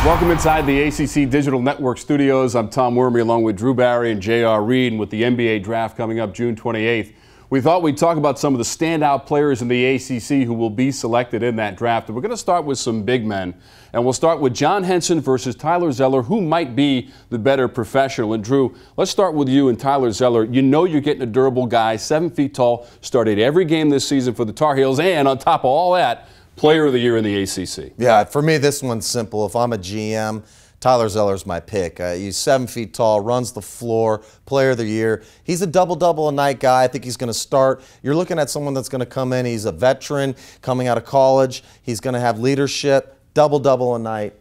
Welcome inside the ACC Digital Network studios. I'm Tom Worme along with Drew Barry and J.R. Reid. And with the NBA draft coming up June 28th, we thought we'd talk about some of the standout players in the ACC who will be selected in that draft. And we're going to start with some big men. And we'll start with John Henson versus Tyler Zeller. Who might be the better professional? And Drew, let's start with you and Tyler Zeller. You know you're getting a durable guy, 7 feet tall, started every game this season for the Tar Heels, and on top of all that, Player of the Year in the ACC. Yeah, for me, this one's simple. If I'm a GM, Tyler Zeller's my pick. He's 7 feet tall, runs the floor, Player of the Year. He's a double-double a night guy. I think he's going to start. You're looking at someone that's going to come in. He's a veteran coming out of college. He's going to have leadership, double-double a night.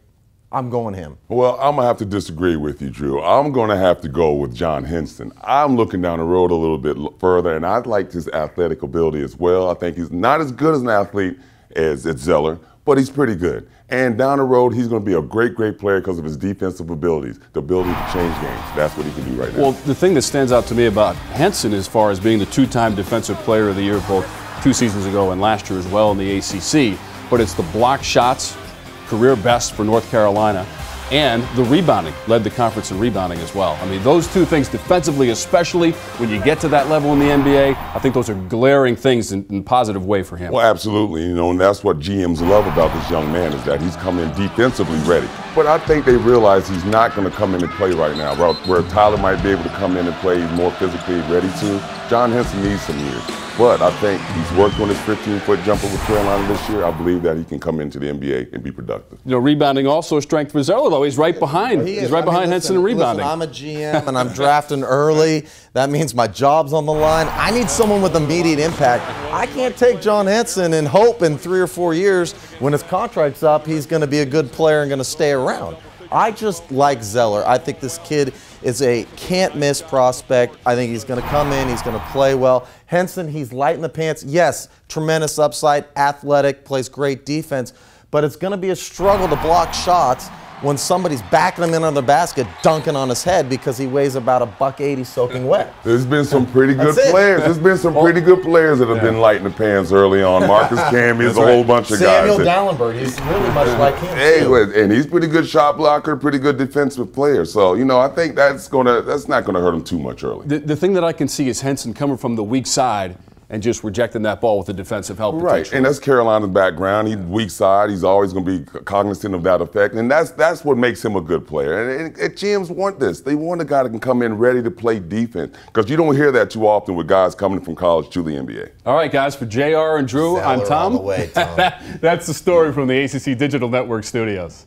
I'm going him. Well, I'm going to have to disagree with you, Drew. I'm going to have to go with John Henson. I'm looking down the road a little bit further, and I like his athletic ability as well. I think he's not as good as an athlete as Zeller, but he's pretty good. And down the road, he's going to be a great, great player because of his defensive abilities, the ability to change games. That's what he can do right now. Well, the thing that stands out to me about Henson as far as being the two-time Defensive Player of the Year, both 2 seasons ago and last year as well in the ACC, but it's the block shots, career best for North Carolina, and the rebounding, led the conference in rebounding as well. I mean, those two things defensively, especially when you get to that level in the NBA, I think those are glaring things in a positive way for him. Well, absolutely. You know, and that's what GMs love about this young man is that he's coming in defensively ready. But I think they realize he's not going to come in and play right now. Where Tyler might be able to come in and play more physically ready to, John Henson needs some years. But I think he's worked on his 15-foot jumper with Carolina this year. I believe that he can come into the NBA and be productive. You know, rebounding also a strength for Zeller, though. He's right behind. He's right behind Henson in rebounding. Listen, I'm a GM and I'm drafting early. That means my job's on the line. I need someone with immediate impact. I can't take John Henson and hope in 3 or 4 years when his contract's up, he's going to be a good player and going to stay around. I just like Zeller. I think this kid is a can't-miss prospect. I think he's going to come in. He's going to play well. Henson, he's light in the pants. Yes, tremendous upside, athletic, plays great defense. But it's going to be a struggle to block shots when somebody's backing him in on the basket, dunking on his head because he weighs about $180 soaking wet. There's been some pretty good players. There's been some pretty good players that have been light in the pants early on. Marcus Camby is a whole bunch of guys. Samuel Dallenberg, he's really much like him. Hey, and he's pretty good shot blocker, pretty good defensive player. So, you know, I think that's not going to hurt him too much early. The thing that I can see is Henson coming from the weak side and just rejecting that ball with the defensive help. Right, and that's Carolina's background. He's weak side. He's always going to be cognizant of that effect, and that's what makes him a good player. And GMs want this. They want a guy that can come in ready to play defense because you don't hear that too often with guys coming from college to the NBA. All right, guys, for JR and Drew, Zeller I'm Tom. all the way, Tom. That's the story from the ACC Digital Network studios.